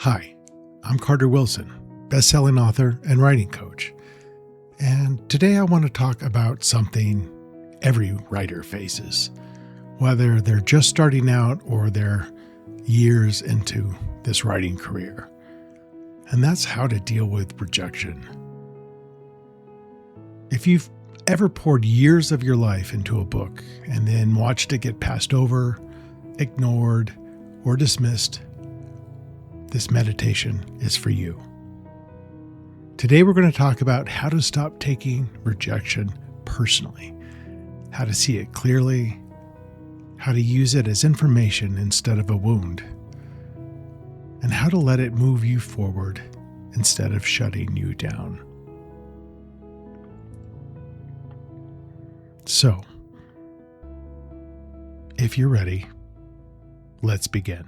Hi, I'm Carter Wilson, best-selling author and writing coach. And today I want to talk about something every writer faces, whether they're just starting out or they're years into this writing career. And that's how to deal with rejection. If you've ever poured years of your life into a book and then watched it get passed over, ignored, or dismissed, this meditation is for you. Today we're going to talk about how to stop taking rejection personally, how to see it clearly, how to use it as information instead of a wound, and how to let it move you forward instead of shutting you down. So, if you're ready, let's begin.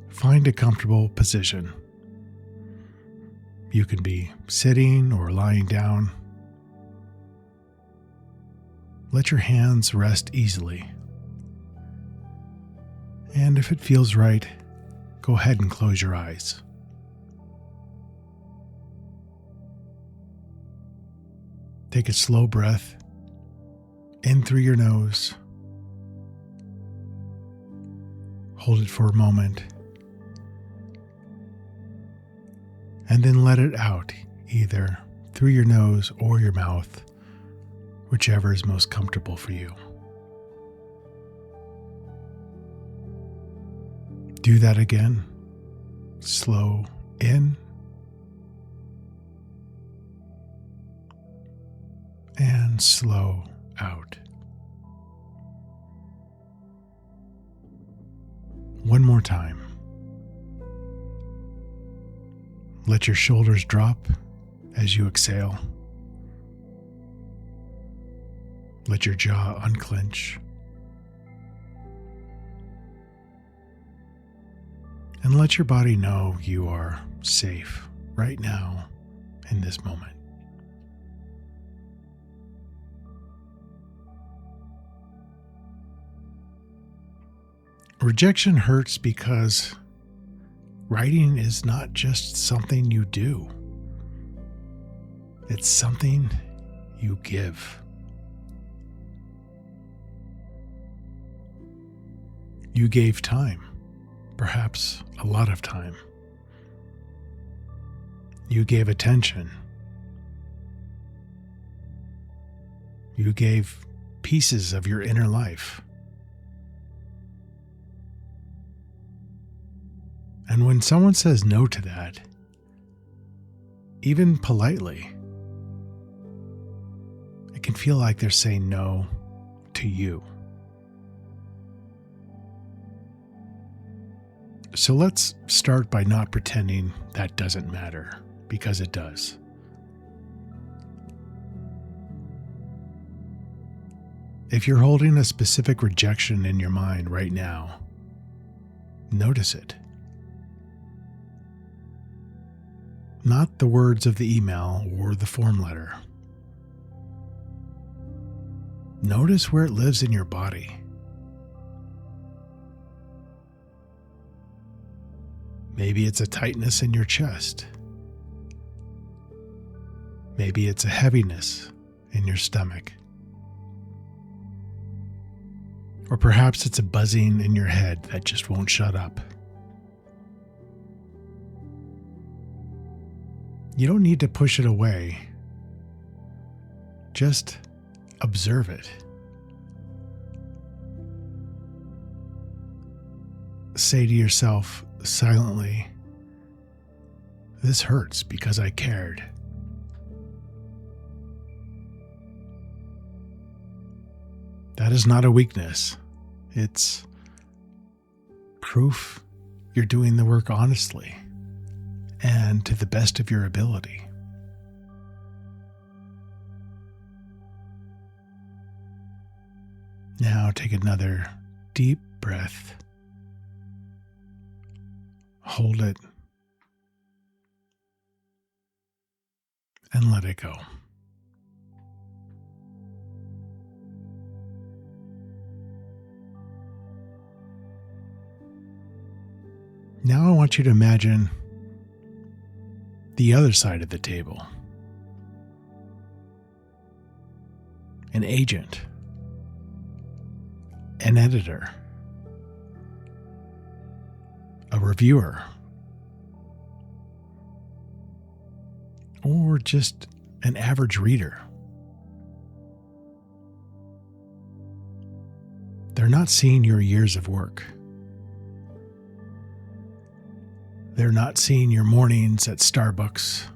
Find a comfortable position. You can be sitting or lying down. Let your hands rest easily. And if it feels right, go ahead and close your eyes. Take a slow breath in through your nose. Hold it for a moment. And then let it out, either through your nose or your mouth, whichever is most comfortable for you. Do that again. Slow in and slow out. One more time. Let your shoulders drop as you exhale. Let your jaw unclench. And let your body know you are safe right now in this moment. Rejection hurts because writing is not just something you do. It's something you give. You gave time, perhaps a lot of time. You gave attention. You gave pieces of your inner life. And when someone says no to that, even politely, it can feel like they're saying no to you. So let's start by not pretending that doesn't matter, because it does. If you're holding a specific rejection in your mind right now, notice it. Not the words of the email or the form letter. Notice where it lives in your body. Maybe it's a tightness in your chest. Maybe it's a heaviness in your stomach. Or perhaps it's a buzzing in your head that just won't shut up. You don't need to push it away. Just observe it. Say to yourself silently, "This hurts because I cared." That is not a weakness. It's proof you're doing the work honestly and to the best of your ability. Now take another deep breath. Hold it and let it go. want you to imagine the other side of the table. An agent, an editor, a reviewer, or just an average reader. They're not seeing your years of work. They're not seeing your mornings at Starbucks,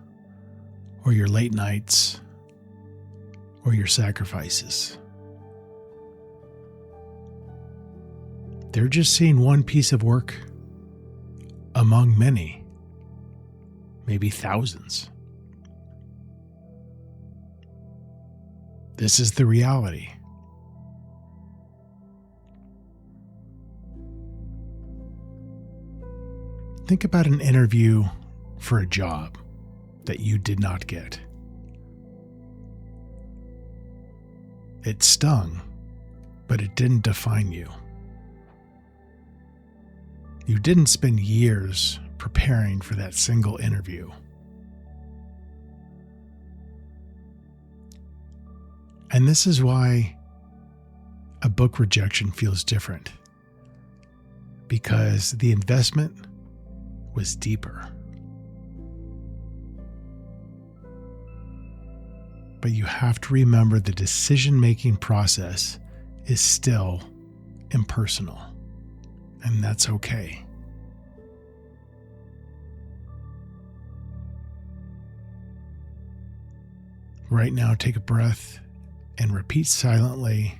or your late nights, or your sacrifices. They're just seeing one piece of work among many, maybe thousands. This is the reality. Think about an interview for a job that you did not get. It stung, but it didn't define you. You didn't spend years preparing for that single interview. And this is why a book rejection feels different, because the investment was deeper. But you have to remember the decision-making process is still impersonal, and that's okay. Right now, take a breath and repeat silently,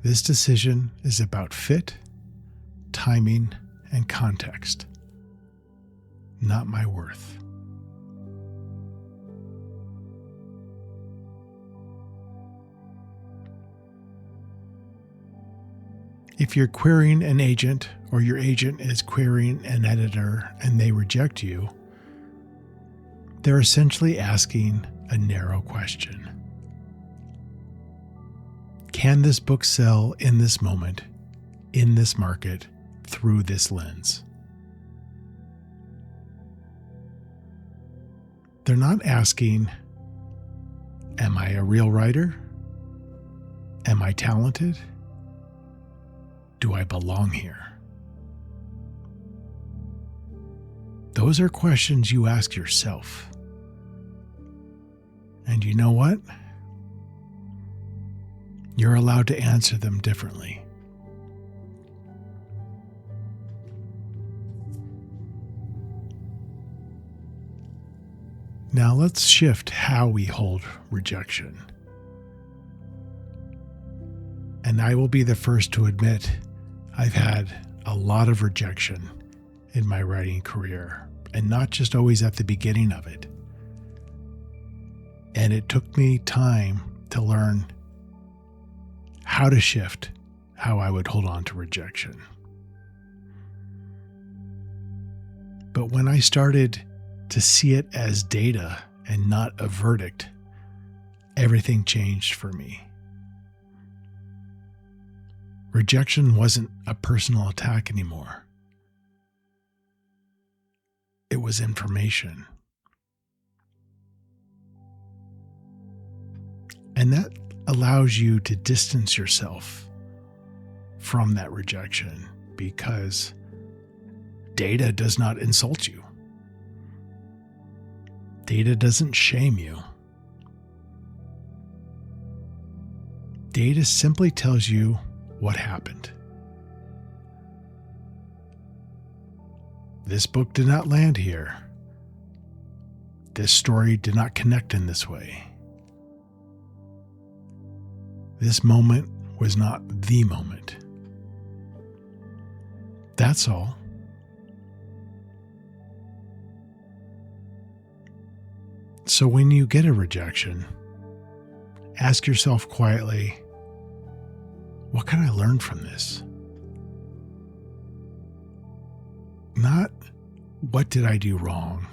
this decision is about fit, timing, and context, not my worth. If you're querying an agent, or your agent is querying an editor and they reject you, they're essentially asking a narrow question. Can this book sell in this moment, in this market, through this lens? They're not asking, am I a real writer? Am I talented? Do I belong here? Those are questions you ask yourself. And you know what? You're allowed to answer them differently. Now let's shift how we hold rejection. And I will be the first to admit I've had a lot of rejection in my writing career, and not just always at the beginning of it. And it took me time to learn how to shift how I would hold on to rejection. But when I started to see it as data and not a verdict, everything changed for me. Rejection wasn't a personal attack anymore. It was information. And that allows you to distance yourself from that rejection, because data does not insult you. Data doesn't shame you. Data simply tells you what happened. This book did not land here. This story did not connect in this way. This moment was not the moment. That's all. So when you get a rejection, ask yourself quietly, what can I learn from this? Not what did I do wrong?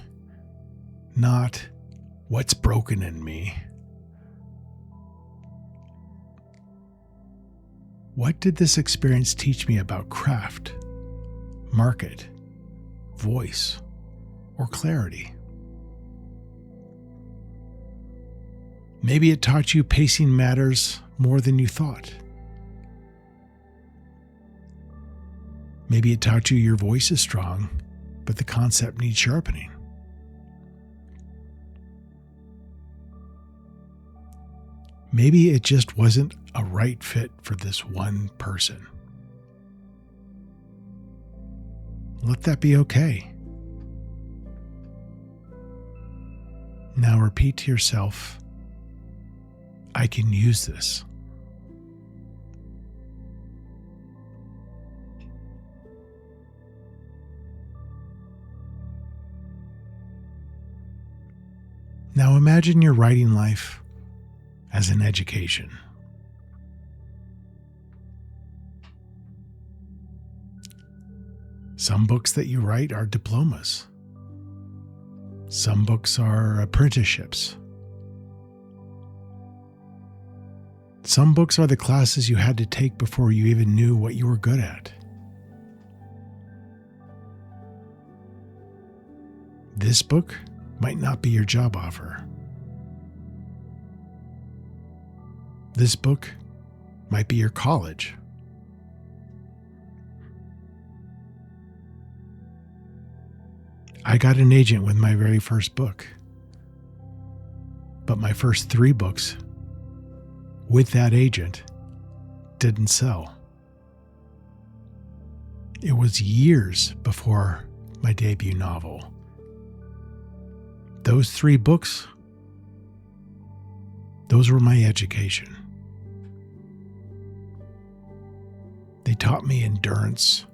Not what's broken in me? What did this experience teach me about craft, market, voice, or clarity. Maybe it taught you pacing matters more than you thought. Maybe it taught you your voice is strong, but the concept needs sharpening. Maybe it just wasn't a right fit for this one person. Let that be okay. Now repeat to yourself, I can use this. Now imagine your writing life as an education. Some books that you write are diplomas. Some books are apprenticeships. Some books are the classes you had to take before you even knew what you were good at. This book might not be your job offer. This book might be your college. I got an agent with my very first book, but my first 3 books with that agent didn't sell. It was years before my debut novel. Those 3 books, those were my education. They taught me endurance,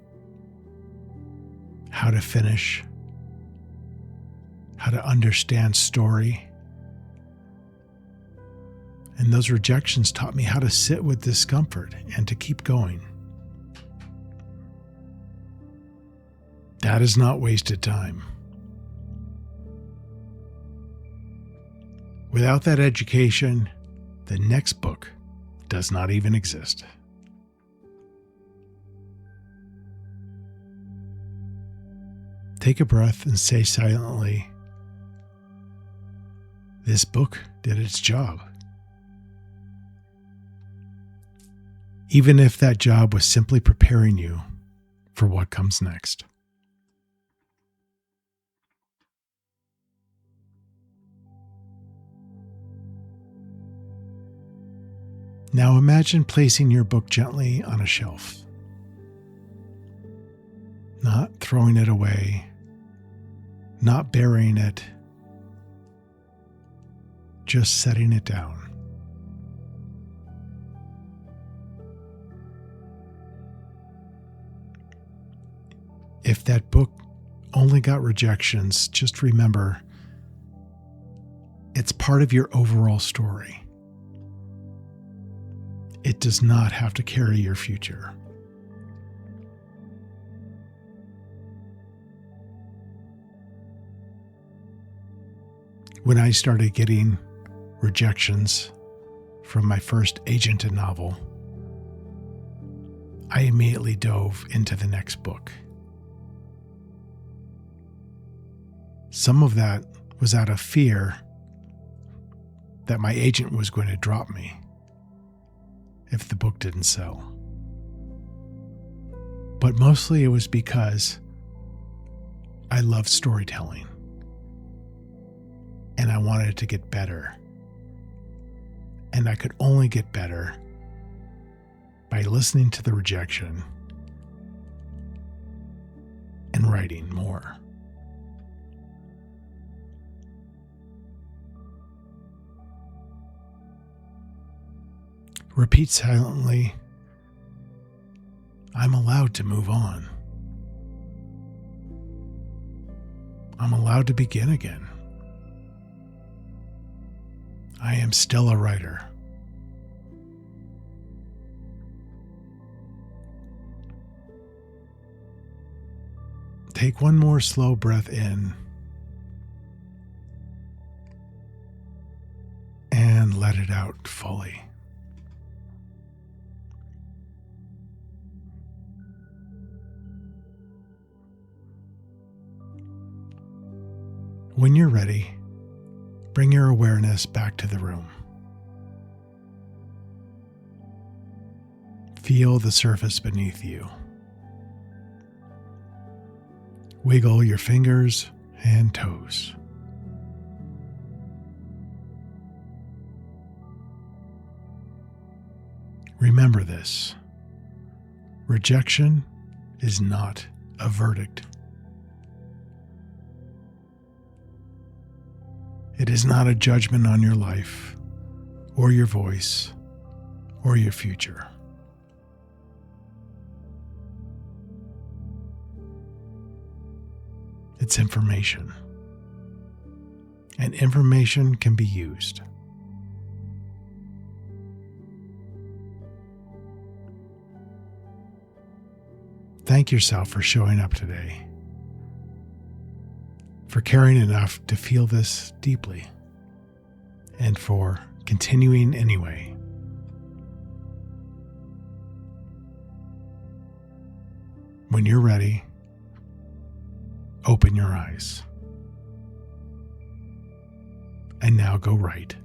how to finish, how to understand story. And those rejections taught me how to sit with discomfort and to keep going. That is not wasted time. Without that education, the next book does not even exist. Take a breath and say silently, this book did its job. Even if that job was simply preparing you for what comes next. Now imagine placing your book gently on a shelf. Not throwing it away, not burying it, just setting it down. If that book only got rejections, just remember, it's part of your overall story. It does not have to carry your future. When I started getting rejections from my first agent and novel, I immediately dove into the next book. Some of that was out of fear that my agent was going to drop me if the book didn't sell. But mostly it was because I loved storytelling and I wanted to get better. And I could only get better by listening to the rejection and writing more. Repeat silently, I'm allowed to move on. I'm allowed to begin again. I am still a writer. Take one more slow breath in and let it out fully. When you're ready, bring your awareness back to the room. Feel the surface beneath you. Wiggle your fingers and toes. Remember this: rejection is not a verdict. It is not a judgment on your life, or your voice, or your future. It's information, and information can be used. Thank yourself for showing up today, for caring enough to feel this deeply, and for continuing anyway. When you're ready, open your eyes. And now go right.